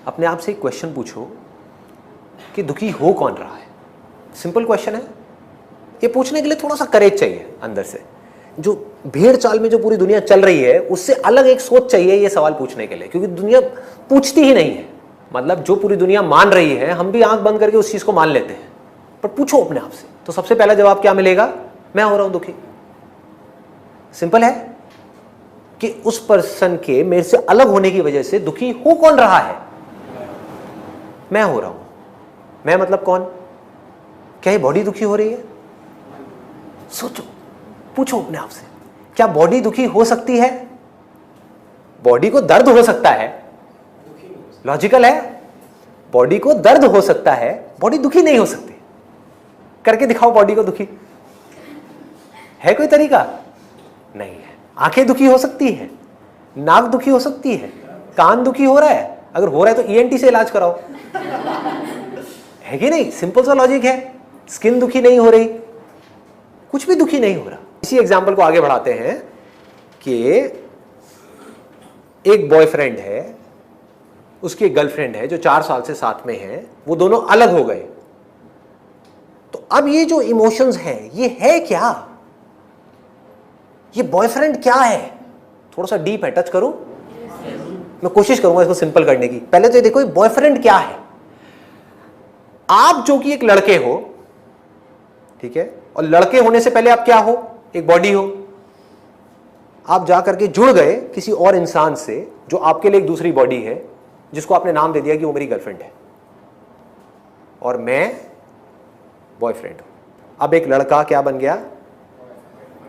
अपने आप से एक क्वेश्चन पूछो कि दुखी हो कौन रहा है। सिंपल क्वेश्चन है, ये पूछने के लिए थोड़ा सा करेज चाहिए अंदर से। जो भेड़ चाल में जो पूरी दुनिया चल रही है उससे अलग एक सोच चाहिए ये सवाल पूछने के लिए, क्योंकि दुनिया पूछती ही नहीं है। मतलब जो पूरी दुनिया मान रही है हम भी आंख बंद करके उस चीज को मान लेते हैं, पर पूछो अपने आप से तो सबसे पहला जवाब क्या मिलेगा? मैं हो रहा हूं दुखी। सिंपल है कि उस पर्सन के मेरे से अलग होने की वजह से दुखी हो कौन रहा है? मैं हो रहा हूं। मैं मतलब कौन? क्या ये बॉडी दुखी हो रही है? सोचो, पूछो अपने आप से, क्या बॉडी दुखी हो सकती है? बॉडी को दर्द हो सकता है, लॉजिकल है। बॉडी को दर्द हो सकता है, बॉडी दुखी नहीं हो सकती। करके दिखाओ बॉडी को दुखी। है कोई तरीका? नहीं है। आंखें दुखी हो सकती है, नाक दुखी हो सकती है, कान दुखी हो रहा है, अगर हो रहा है तो ईएनटी से इलाज कराओ। है कि नहीं? सिंपल सा लॉजिक है। स्किन दुखी नहीं हो रही, कुछ भी दुखी नहीं हो रहा। इसी एग्जांपल को आगे बढ़ाते हैं कि एक बॉयफ्रेंड है, उसकी एक गर्लफ्रेंड है जो 4 साल से साथ में है, वो दोनों अलग हो गए। तो अब ये जो इमोशंस है ये है क्या? ये बॉयफ्रेंड क्या है? थोड़ा सा डीप है, टच करूं? मैं कोशिश करूंगा इसको सिंपल करने की। पहले तो ये देखो बॉयफ्रेंड क्या है। आप जो कि एक लड़के हो, ठीक है, और लड़के होने से पहले आप क्या हो? एक बॉडी हो। आप जाकर के जुड़ गए किसी और इंसान से जो आपके लिए एक दूसरी बॉडी है, जिसको आपने नाम दे दिया कि वो मेरी गर्लफ्रेंड है और मैं बॉयफ्रेंड हूं। अब एक लड़का क्या बन गया?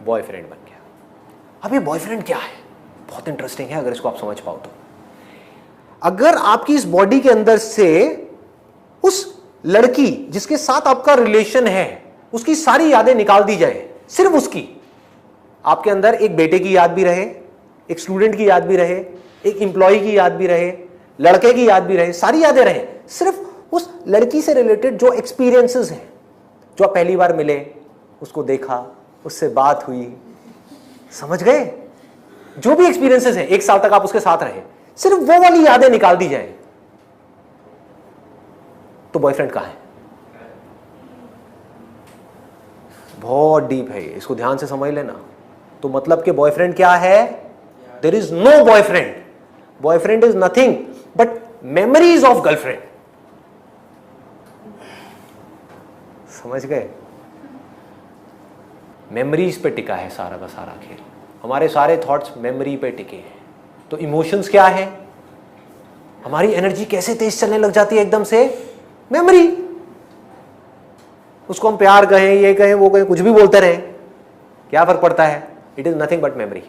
बॉयफ्रेंड बन गया। अब ये बॉयफ्रेंड क्या है? बहुत इंटरेस्टिंग है अगर इसको आप समझ पाओ तो। अगर आपकी इस बॉडी के अंदर से उस लड़की जिसके साथ आपका रिलेशन है उसकी सारी यादें निकाल दी जाए, सिर्फ उसकी, आपके अंदर एक बेटे की याद भी रहे, एक स्टूडेंट की याद भी रहे, एक एम्प्लॉय की याद भी रहे, लड़के की याद भी रहे, सारी यादें रहे, सिर्फ उस लड़की से रिलेटेड जो एक्सपीरियंसेस हैं, जो आप पहली बार मिले, उसको देखा, उससे बात हुई, समझ गए? जो भी एक्सपीरियंसेस हैं, 1 साल तक आप उसके साथ रहे, सिर्फ वो वाली यादें निकाल दी जाए, तो बॉयफ्रेंड कहां है? बहुत डीप है ये, इसको ध्यान से समझ लेना। तो मतलब कि बॉयफ्रेंड क्या है? There is no boyfriend. Boyfriend is nothing but memories of girlfriend. समझ गए? मेमोरीज पे टिका है सारा का सारा खेल। हमारे सारे थॉट्स मेमोरी पे टिके हैं। तो इमोशंस क्या है? हमारी एनर्जी कैसे तेज चलने लग जाती है एकदम से? मेमोरी। उसको हम प्यार कहें, ये कहें, वो कहें, कुछ भी बोलते रहें, क्या फर्क पड़ता है? It is nothing but memory.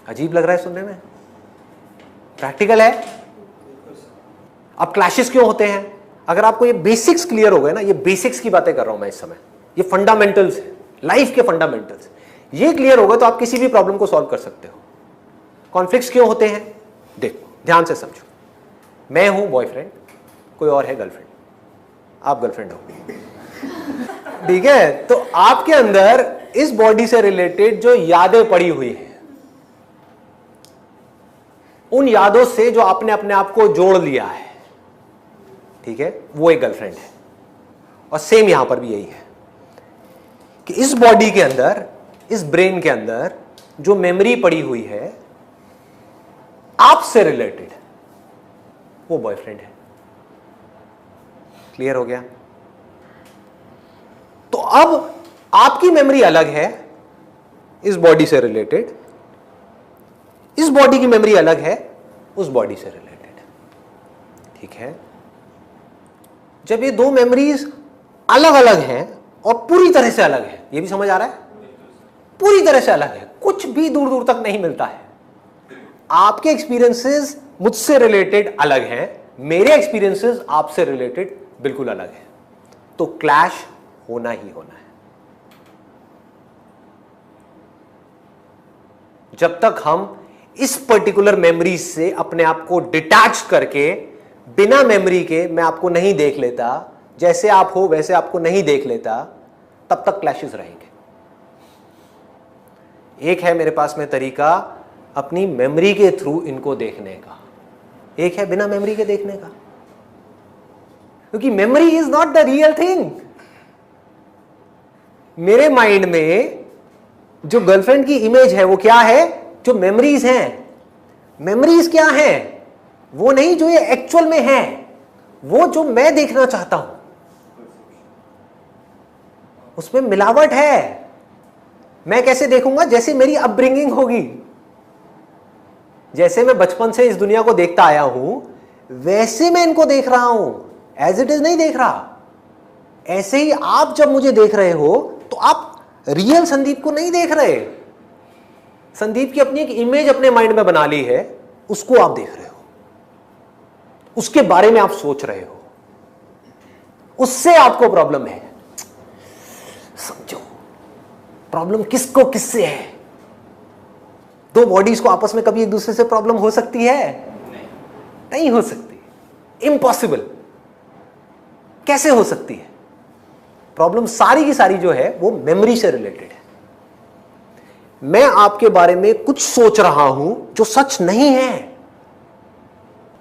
अजीब लग रहा है सुनने में? प्रैक्टिकल है। अब क्लैशेस क्यों होते हैं? अगर आपको ये बेसिक्स क्लियर हो गए ना, ये बेसिक्स की बातें कर रहा हूं मैं इस समय, ये फंडामेंटल्स है, लाइफ के फंडामेंटल्स, ये क्लियर हो गए तो आप किसी भी प्रॉब्लम को सॉल्व कर सकते हो। कॉन्फ्लिक्ट्स क्यों होते हैं? देखो, ध्यान से समझो। मैं हूं बॉयफ्रेंड, कोई और है गर्लफ्रेंड, आप गर्लफ्रेंड हो, ठीक है? तो आपके अंदर इस बॉडी से रिलेटेड जो यादें पड़ी हुई हैं, उन यादों से जो आपने अपने आप को जोड़ लिया है, ठीक है, वो एक गर्लफ्रेंड है। और सेम यहां पर भी यही है कि इस बॉडी के अंदर, इस ब्रेन के अंदर जो मेमोरी पड़ी हुई है आपसे रिलेटेड, वो बॉयफ्रेंड है। क्लियर हो गया? तो अब आपकी मेमोरी अलग है इस बॉडी से रिलेटेड, इस बॉडी की मेमोरी अलग है उस बॉडी से रिलेटेड, ठीक है? जब ये दो मेमोरीज अलग अलग हैं और पूरी तरह से अलग है, ये भी समझ आ रहा है? पूरी तरह से अलग है, कुछ भी दूर दूर तक नहीं मिलता है। आपके एक्सपीरियंसेस मुझसे रिलेटेड अलग हैं, मेरे एक्सपीरियंसेस आपसे रिलेटेड बिल्कुल अलग है, तो क्लैश होना ही होना है। जब तक हम इस पर्टिकुलर मेमोरी से अपने आप को डिटैच करके, बिना मेमोरी के मैं आपको नहीं देख लेता, जैसे आप हो वैसे आपको नहीं देख लेता, तब तक क्लैशेस रहेंगे। एक है मेरे पास में तरीका, अपनी मेमोरी के थ्रू इनको देखने का, एक है बिना मेमोरी के देखने का, क्योंकि memory is not the real thing. मेरे माइंड में जो गर्लफ्रेंड की इमेज है वो क्या है? जो मेमोरीज हैं। मेमोरीज क्या है? वो नहीं जो ये एक्चुअल में है, वो जो मैं देखना चाहता हूं, उसमें मिलावट है। मैं कैसे देखूंगा? जैसे मेरी अपब्रिंगिंग होगी, जैसे मैं बचपन से इस दुनिया को देखता आया हूं, वैसे मैं इनको देख रहा हूं, एज इट इज नहीं देख रहा। ऐसे ही आप जब मुझे देख रहे हो तो आप रियल संदीप को नहीं देख रहे। संदीप की अपनी एक इमेज अपने माइंड में बना ली है, उसको आप देख रहे हो, उसके बारे में आप सोच रहे हो, उससे आपको प्रॉब्लम है। समझो प्रॉब्लम किसको किससे है? दो बॉडीज को आपस में कभी एक दूसरे से प्रॉब्लम हो सकती है? नहीं हो सकती, इम्पॉसिबल। कैसे हो सकती है? प्रॉब्लम सारी की सारी जो है वो मेमोरी से रिलेटेड है। मैं आपके बारे में कुछ सोच रहा हूं जो सच नहीं है,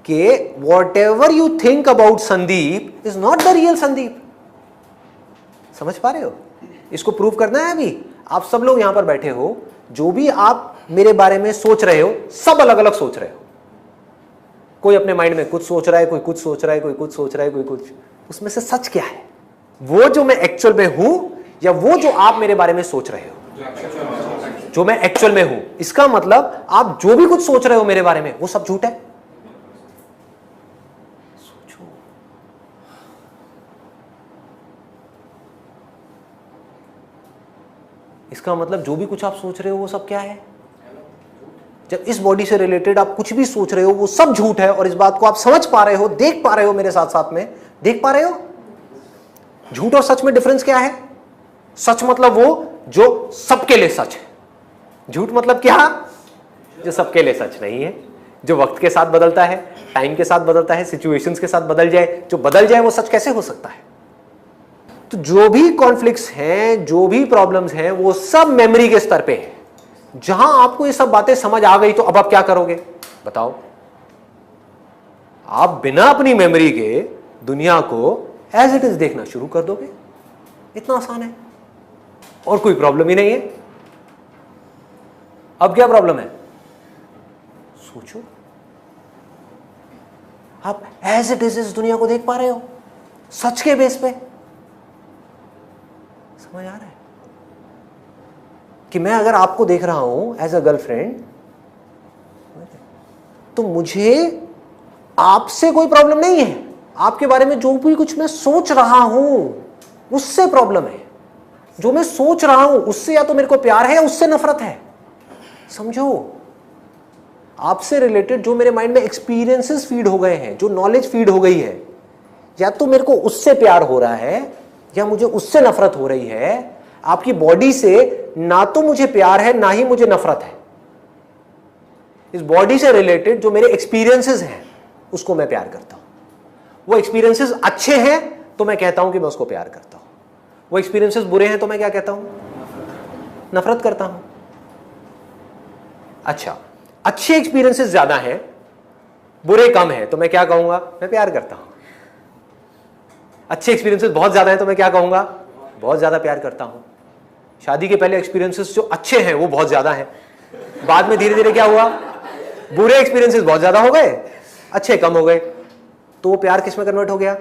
कि what ever you think about Sandeep is not the real Sandeep. समझ पा रहे हो? इसको प्रूव करना है। अभी आप सब लोग यहां पर बैठे हो, जो भी आप मेरे बारे में सोच रहे हो, सब अलग अलग सोच रहे हो। कोई अपने माइंड में कुछ सोच रहा है, कोई कुछ सोच रहा है, कोई कुछ सोच रहा है, कोई कुछ। उसमें से सच क्या है? वो जो मैं एक्चुअल में हूं, या वो जो आप मेरे बारे में सोच रहे हो? जो मैं एक्चुअल में हूं। इसका मतलब आप जो भी कुछ सोच रहे हो मेरे बारे में, वो सब झूठ है। सोचो, इसका मतलब जो भी कुछ आप सोच रहे हो वो सब क्या है? जब इस बॉडी से रिलेटेड आप कुछ भी सोच रहे हो वो सब झूठ है, और इस बात को आप समझ पा रहे हो, देख पा रहे हो, मेरे साथ साथ में देख पा रहे हो। झूठ और सच में डिफरेंस क्या है? सच मतलब वो जो सबके लिए सच है। झूठ मतलब क्या? जो सबके लिए सच नहीं है, जो वक्त के साथ बदलता है, टाइम के साथ बदलता है, सिचुएशंस के साथ बदल जाए। जो बदल जाए वो सच कैसे हो सकता है? तो जो भी कॉन्फ्लिक्ट्स हैं, जो भी प्रॉब्लम्स हैं, वो सब मेमोरी के स्तर पे है। जहां आपको ये सब बातें समझ आ गई तो अब आप क्या करोगे बताओ? आप बिना अपनी मेमोरी के दुनिया को एज इट इज देखना शुरू कर दोगे। इतना आसान है, और कोई प्रॉब्लम ही नहीं है। अब क्या प्रॉब्लम है? सोचो, आप एज इट इज इस दुनिया को देख पा रहे हो, सच के बेस पे। समझ आ रहा है कि मैं अगर आपको देख रहा हूं एज अ गर्लफ्रेंड, तो मुझे आपसे कोई प्रॉब्लम नहीं है। आपके बारे में जो भी कुछ मैं सोच रहा हूं उससे प्रॉब्लम है। जो मैं सोच रहा हूं उससे या तो मेरे को प्यार है या उससे नफरत है। समझो, आपसे रिलेटेड जो मेरे माइंड में एक्सपीरियंसेस फीड हो गए हैं, जो नॉलेज फीड हो गई है, या तो मेरे को उससे प्यार हो रहा है या मुझे उससे नफरत हो रही है। आपकी बॉडी से ना तो मुझे प्यार है ना ही मुझे नफरत है। इस बॉडी से रिलेटेड जो मेरे एक्सपीरियंसेस हैं उसको मैं प्यार करता हूं। वो एक्सपीरियंसेस अच्छे हैं तो मैं कहता हूं कि मैं उसको प्यार करता हूं। वो एक्सपीरियंसेस बुरे हैं तो मैं क्या कहता हूं? नफरत करता हूं। अच्छा, अच्छे एक्सपीरियंसेस ज्यादा हैं, बुरे कम हैं, तो मैं क्या कहूंगा? मैं प्यार करता हूं। अच्छे एक्सपीरियंसेस बहुत ज्यादा हैं तो मैं क्या कहूंगा? बहुत ज्यादा प्यार करता हूं। शादी के पहले एक्सपीरियंसेस जो अच्छे हैं वो बहुत ज्यादा हैं, बाद में धीरे धीरे क्या हुआ? बुरे एक्सपीरियंसेस बहुत ज्यादा हो गए, अच्छे कम हो गए, तो वो प्यार किस में कन्वर्ट हो गया?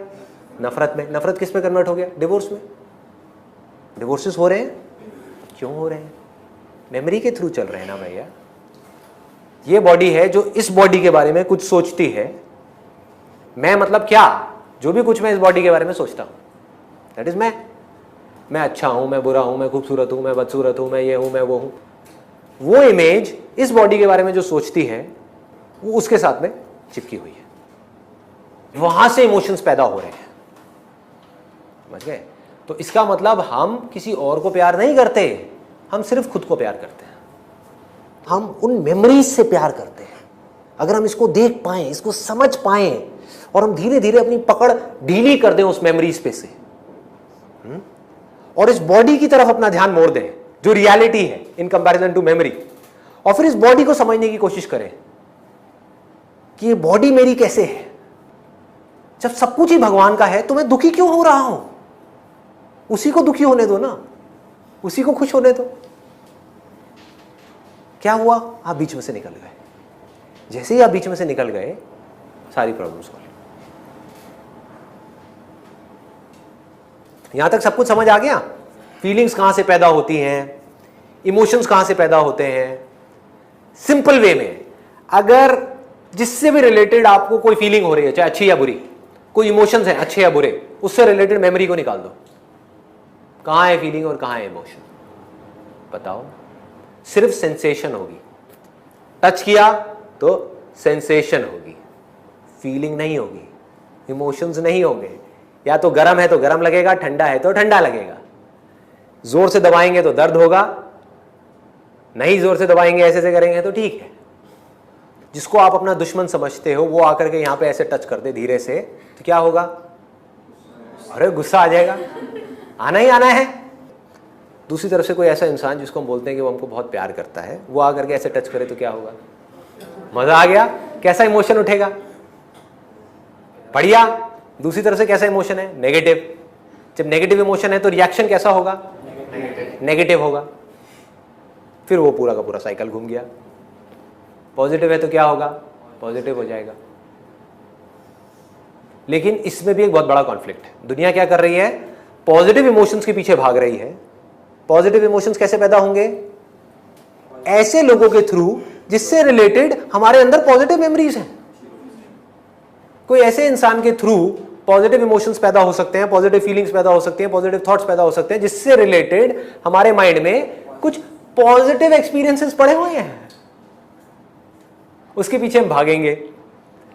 नफरत में। नफरत किस में कन्वर्ट हो गया? डिवोर्स में। डिवोर्सेस हो रहे हैं, क्यों हो रहे हैं? मेमोरी के थ्रू चल रहे हैं ना भैया। ये बॉडी है जो इस बॉडी के बारे में कुछ सोचती है। मैं मतलब क्या? जो भी कुछ मैं इस बॉडी के बारे में सोचता हूं, दैट इज मैं अच्छा हूं, मैं बुरा हूं, मैं खूबसूरत हूं, मैं बदसूरत हूं, मैं ये हूं, मैं वो हूं। वो इमेज इस बॉडी के बारे में जो सोचती है वो उसके साथ में चिपकी हुई है। वहां से इमोशंस पैदा हो रहे हैं। समझ गए? तो इसका मतलब हम किसी और को प्यार नहीं करते, हम सिर्फ खुद को प्यार करते हैं। हम उन मेमोरीज से प्यार करते हैं। अगर हम इसको देख पाएं, इसको समझ पाएं, और हम धीरे धीरे अपनी पकड़ ढीली कर दें उस मेमोरीज पे से, और इस बॉडी की तरफ अपना ध्यान मोड़ दें जो रियलिटी है इन कंपैरिजन टू मेमोरी, और फिर इस बॉडी को समझने की कोशिश करें कि ये बॉडी मेरी कैसे है। जब सब कुछ ही भगवान का है तो मैं दुखी क्यों हो रहा हूं? उसी को दुखी होने दो ना, उसी को खुश होने दो। क्या हुआ? आप बीच में से निकल गए। जैसे ही आप बीच में से निकल गए, सारी प्रॉब्लम सॉल्व। यहां तक सब कुछ समझ आ गया? फीलिंग्स कहां से पैदा होती हैं, इमोशंस कहां से पैदा होते हैं। सिंपल वे में, अगर जिससे भी रिलेटेड आपको कोई फीलिंग हो रही है, चाहे अच्छी या बुरी, कोई इमोशंस है अच्छे या बुरे, उससे रिलेटेड मेमोरी को निकाल दो। कहां है फीलिंग और कहां है इमोशन? बताओ। सिर्फ सेंसेशन होगी। टच किया तो सेंसेशन होगी, फीलिंग नहीं होगी, इमोशंस नहीं होंगे। या तो गर्म है तो गर्म लगेगा, ठंडा है तो ठंडा लगेगा। जोर से दबाएंगे तो दर्द होगा, नहीं जोर से दबाएंगे, ऐसे से करेंगे तो ठीक है। जिसको आप अपना दुश्मन समझते हो वो आकर के यहां पे ऐसे टच कर दे धीरे से, तो क्या होगा? अरे गुस्सा आ जाएगा, आना ही आना है। दूसरी तरफ से कोई ऐसा इंसान जिसको हम बोलते हैं कि वो हमको बहुत प्यार करता है, वो आकर के ऐसे टच करे तो क्या होगा? मजा आ गया। कैसा इमोशन उठेगा? बढ़िया। दूसरी तरफ से कैसा इमोशन है? नेगेटिव। जब नेगेटिव इमोशन है तो रिएक्शन कैसा होगा? नेगेटिव होगा। फिर वो पूरा का पूरा साइकिल घूम गया। पॉजिटिव है तो क्या होगा? पॉजिटिव हो जाएगा। लेकिन इसमें भी एक बहुत बड़ा कॉन्फ्लिक्ट है। दुनिया क्या कर रही है? पॉजिटिव इमोशंस के पीछे भाग रही है। पॉजिटिव इमोशंस कैसे पैदा होंगे? ऐसे लोगों के थ्रू जिससे रिलेटेड हमारे अंदर पॉजिटिव मेमोरीज हैं। कोई ऐसे इंसान के थ्रू पॉजिटिव इमोशंस पैदा हो सकते हैं, पॉजिटिव फीलिंग्स पैदा हो सकती हैं, पॉजिटिव थॉट्स पैदा हो सकते हैं, जिससे रिलेटेड हमारे माइंड में कुछ पॉजिटिव एक्सपीरियंसेस पड़े हुए हैं। उसके पीछे हम भागेंगे।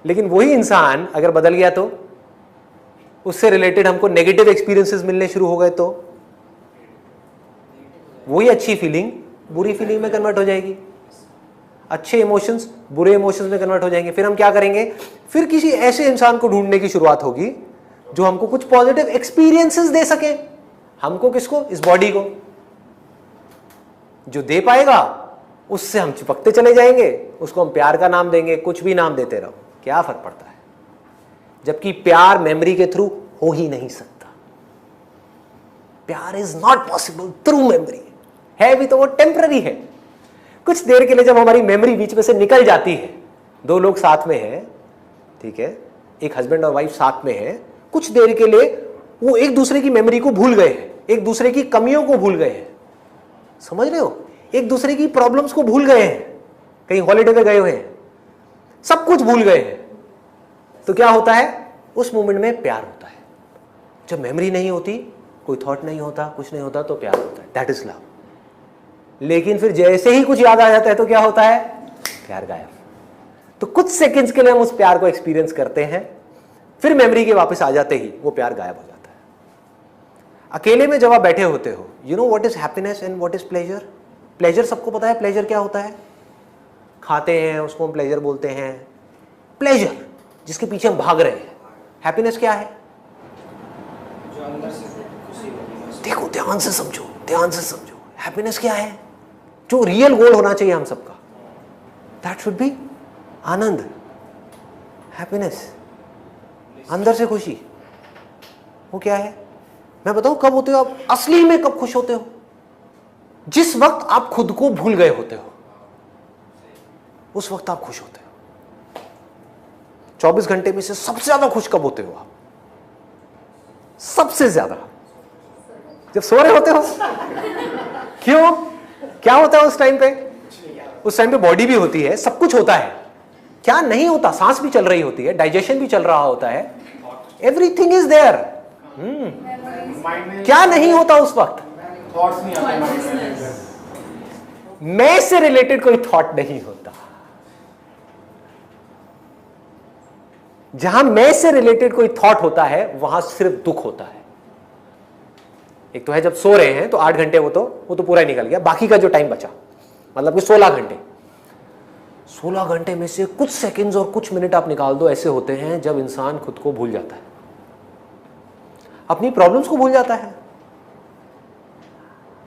लेकिन वही इंसान अगर बदल गया तो, उससे रिलेटेड हमको नेगेटिव एक्सपीरियंसेस मिलने शुरू हो गए तो वही अच्छी फीलिंग बुरी फीलिंग में कन्वर्ट हो जाएगी, अच्छे इमोशंस बुरे इमोशंस में कन्वर्ट हो जाएंगे। फिर हम क्या करेंगे? फिर किसी ऐसे इंसान को ढूंढने की शुरुआत होगी जो हमको कुछ पॉजिटिव एक्सपीरियंसेस दे सके। हमको किसको? इस बॉडी को। जो दे पाएगा उससे हम चिपकते चले जाएंगे, उसको हम प्यार का नाम देंगे, कुछ भी नाम देते रहो, क्या फर्क पड़ता है? जबकि प्यार मेमोरी के थ्रू हो ही नहीं सकता। प्यार is not possible through memory. है भी तो वो टेम्पररी है। कुछ देर के लिए जब हमारी मेमोरी बीच में से निकल जाती है, दो लोग साथ में हैं, ठीक है, एक हस्बैंड और वाइफ साथ में हैं, कुछ देर के लिए वो एक दूसरे की मेमोरी को भूल गए हैं, एक दूसरे की कमियों को भूल गए हैं। समझ रहे हो? एक दूसरे की प्रॉब्लम्स को भूल गए हैं, कहीं हॉलिडे पे गए हुए हैं, सब कुछ भूल गए हैं। तो क्या होता है? उस मोमेंट में प्यार होता है। जब मेमोरी नहीं होती, कोई थॉट नहीं होता, कुछ नहीं होता, तो प्यार होता है। That is love. लेकिन फिर जैसे ही कुछ याद आ जाता है तो क्या होता है? प्यार गायब। तो कुछ सेकंड्स के लिए हम उस प्यार को एक्सपीरियंस करते हैं, फिर मेमोरी के वापस आ जाते ही वो प्यार गायब हो जाता है। अकेले में जब आप बैठे होते हो, you know what is happiness and what is pleasure? Pleasure सबको पता है, प्लेजर क्या होता है? खाते हैं उसको हम प्लेजर बोलते हैं। प्लेजर जिसके पीछे हम भाग रहे हैं। हैप्पीनेस क्या है? जो अंदर से खुशी होती है। देखो, ध्यान से समझो, ध्यान से समझो। हैप्पीनेस क्या है? जो रियल गोल होना चाहिए हम सबका, that should be Anand, happiness, अंदर से खुशी। वो क्या है? मैं बताऊं कब होते हो आप असली में? कब खुश होते हो? जिस वक्त आप खुद को भूल गए होते हो, उस वक्त आप खुश होते हो। 24 घंटे में से सबसे ज्यादा खुश कब होते हो आप? सबसे ज्यादा जब सो रहे होते हो। क्यों? क्या होता है उस टाइम पे? उस टाइम पे बॉडी भी होती है, सब कुछ होता है। क्या नहीं होता? सांस भी चल रही होती है, डाइजेशन भी चल रहा होता है, एवरीथिंग इज देयर। क्या नहीं होता उस वक्त? थॉट्स नहीं आते। मैं से रिलेटेड कोई थॉट नहीं होता। जहां मैं से रिलेटेड कोई थॉट होता है वहां सिर्फ दुख होता है। एक तो है जब सो रहे हैं तो 8 घंटे वो तो पूरा ही निकल गया, बाकी का जो टाइम बचा मतलब कि 16 घंटे, 16 घंटे में से कुछ सेकंड्स और कुछ मिनट आप निकाल दो, ऐसे होते हैं जब इंसान खुद को भूल जाता है, अपनी प्रॉब्लम्स को भूल जाता है,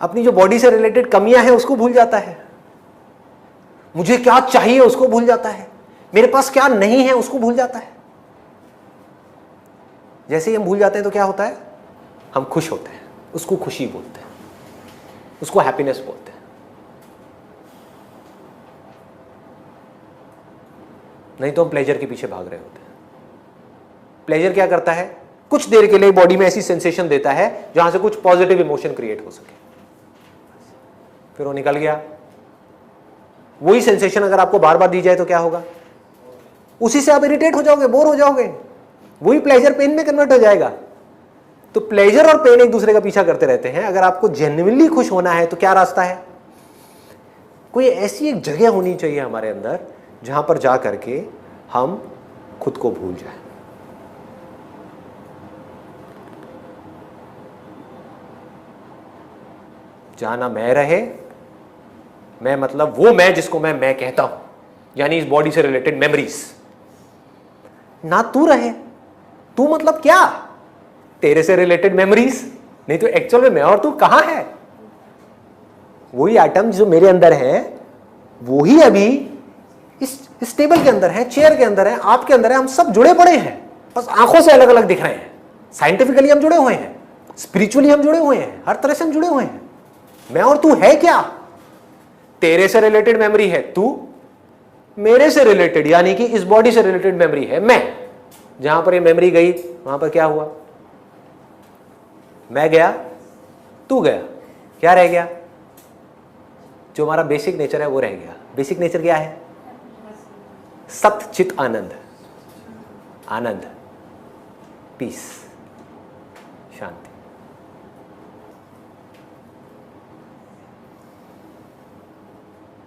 अपनी जो बॉडी से रिलेटेड कमियां हैं उसको भूल जाता है, मुझे क्या चाहिए उसको भूल जाता है, मेरे पास क्या नहीं है उसको भूल जाता है। जैसे ही हम भूल जाते हैं तो क्या होता है, हम खुश होते हैं, उसको खुशी बोलते हैं, उसको हैप्पीनेस बोलते हैं। नहीं तो हम प्लेजर के पीछे भाग रहे होते हैं। प्लेजर क्या करता है, कुछ देर के लिए बॉडी में ऐसी सेंसेशन देता है जहां से कुछ पॉजिटिव इमोशन क्रिएट हो सके, फिर वो निकल गया। वही सेंसेशन अगर आपको बार बार दी जाए तो क्या होगा, उसी से आप इरिटेट हो जाओगे, बोर हो जाओगे, वही प्लेजर पेन में कन्वर्ट हो जाएगा। तो प्लेजर और पेन एक दूसरे का पीछा करते रहते हैं। अगर आपको जेन्युइनली खुश होना है तो क्या रास्ता है, कोई ऐसी एक जगह होनी चाहिए हमारे अंदर जहां पर जा करके हम खुद को भूल जाएं। जहां ना मैं रहे, मैं मतलब वो मैं जिसको मैं कहता हूं, यानी इस बॉडी से रिलेटेड मेमोरीज, ना तू रहे। तू मतलब क्या, तेरे से रिलेटेड मेमोरीज, नहीं तो एक्चुअल में मैं और तू कहां है। वही एटम जो मेरे अंदर है वही अभी इस टेबल के अंदर है, चेयर के अंदर है, आपके अंदर है। हम सब जुड़े पड़े हैं, बस आंखों से अलग अलग दिख रहे हैं। साइंटिफिकली हम जुड़े हुए हैं, स्पिरिचुअली हम जुड़े हुए हैं, हर तरह से हम जुड़े हुए हैं। मैं और तू है क्या, तेरे से रिलेटेड मेमोरी है तू, मेरे से रिलेटेड यानी कि इस बॉडी से रिलेटेड मेमोरी है मैं। जहां पर ये मेमोरी गई वहां पर क्या हुआ, मैं गया, तू गया, क्या रह गया, जो हमारा बेसिक नेचर है वो रह गया। बेसिक नेचर क्या है, सत चित आनंद, आनंद, पीस, शांति।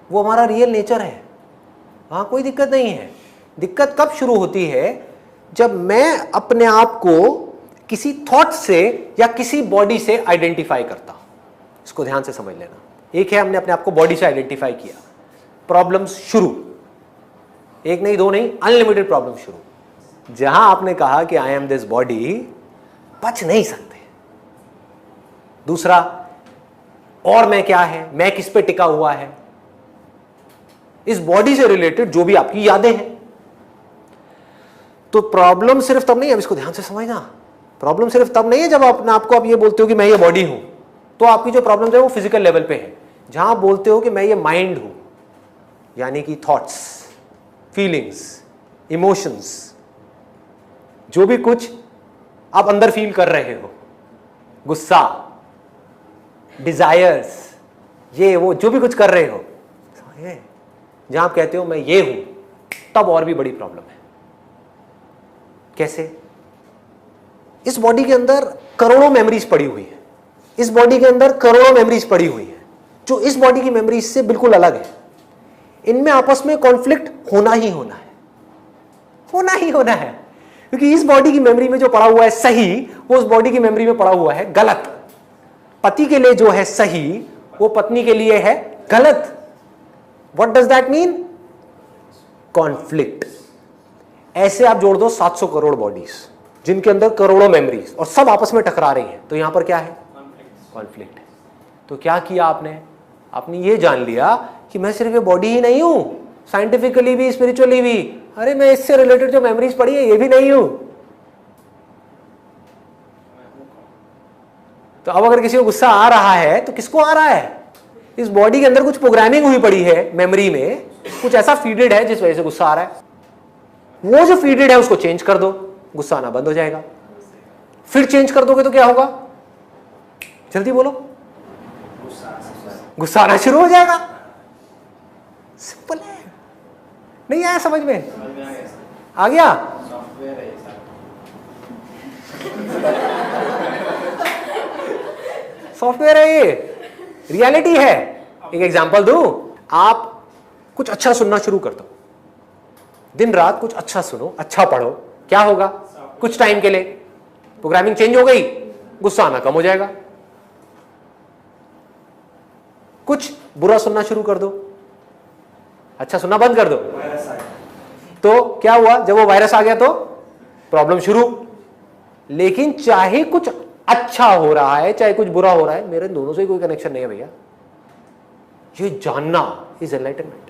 वो हमारा रियल नेचर है, वहां कोई दिक्कत नहीं है। दिक्कत कब शुरू होती है, जब मैं अपने आप को किसी थॉट से या किसी बॉडी से आइडेंटिफाई करता हूं। इसको ध्यान से समझ लेना। एक है हमने अपने आप को बॉडी से आइडेंटिफाई किया, प्रॉब्लम्स शुरू, एक नहीं दो नहीं, अनलिमिटेड प्रॉब्लम शुरू। जहां आपने कहा कि आई एम दिस बॉडी, बच नहीं सकते। दूसरा, और मैं क्या है, मैं किस पे टिका हुआ है, इस बॉडी से रिलेटेड जो भी आपकी यादें हैं। तो प्रॉब्लम सिर्फ तब नहीं है, अब इसको ध्यान से समझना, प्रॉब्लम सिर्फ तब नहीं है जब अपने आपको आप ये बोलते हो कि मैं ये बॉडी हूं, तो आपकी जो प्रॉब्लम है वो फिजिकल लेवल पे है। जहां बोलते हो कि मैं ये माइंड हूं, यानी कि थॉट्स, फीलिंग्स, इमोशंस, जो भी कुछ आप अंदर फील कर रहे हो, गुस्सा, डिजायर्स, ये वो जो भी कुछ कर रहे हो, जहां आप कहते हो मैं ये हूं, तब और भी बड़ी प्रॉब्लम है। कैसे, इस बॉडी के अंदर करोड़ों मेमोरीज पड़ी हुई है, इस बॉडी के अंदर करोड़ों मेमोरीज पड़ी हुई है जो इस बॉडी की मेमोरीज से बिल्कुल अलग है। इनमें आपस में कॉन्फ्लिक्ट होना ही होना है, होना ही होना है, क्योंकि इस बॉडी की मेमोरी में जो पड़ा हुआ है सही, वो उस बॉडी की मेमोरी में पड़ा हुआ है गलत। पति के लिए जो है सही, वो पत्नी के लिए है गलत। What does that mean, conflict. ऐसे आप जोड़ दो 700 करोड़ बॉडीज जिनके अंदर करोड़ों मेमोरीज और सब आपस में टकरा रही हैं, तो यहां पर क्या है, कॉन्फ्लिक्ट है। तो क्या किया आपने, आपने ये जान लिया कि मैं सिर्फ ये बॉडी ही नहीं हूं, साइंटिफिकली भी, स्पिरिचुअली भी, अरे मैं इससे रिलेटेड जो मेमोरीज पड़ी है ये भी नहीं हूं। तो अब अगर किसी को गुस्सा आ रहा है तो किसको आ रहा है, इस बॉडी के अंदर कुछ प्रोग्रामिंग हुई पड़ी है, मेमोरी में कुछ ऐसा फीडेड है जिस वजह से गुस्सा आ रहा है। वो जो फीडेड है उसको चेंज कर दो, गुस्सा आना बंद हो जाएगा। फिर चेंज कर दोगे तो क्या होगा, जल्दी बोलो, गुस्सा आना शुरू हो जाएगा। सिंपल है, नहीं आया समझ में, आ गया। सॉफ्टवेयर है ये सारा। सॉफ्टवेयर है ये, रियलिटी है। एक एग्जांपल दूं, आप कुछ अच्छा सुनना शुरू कर दो, दिन रात कुछ अच्छा सुनो, अच्छा पढ़ो, क्या होगा, कुछ टाइम के लिए प्रोग्रामिंग चेंज हो गई, गुस्सा आना कम हो जाएगा। कुछ बुरा सुनना शुरू कर दो, अच्छा सुनना बंद कर दो, वायरस आ गया। तो क्या हुआ, जब वो वायरस आ गया तो प्रॉब्लम शुरू। लेकिन चाहे कुछ अच्छा हो रहा है चाहे कुछ बुरा हो रहा है, मेरे दोनों से कोई कनेक्शन नहीं है भैया। ये जानना इज एनलाइटनमेंट।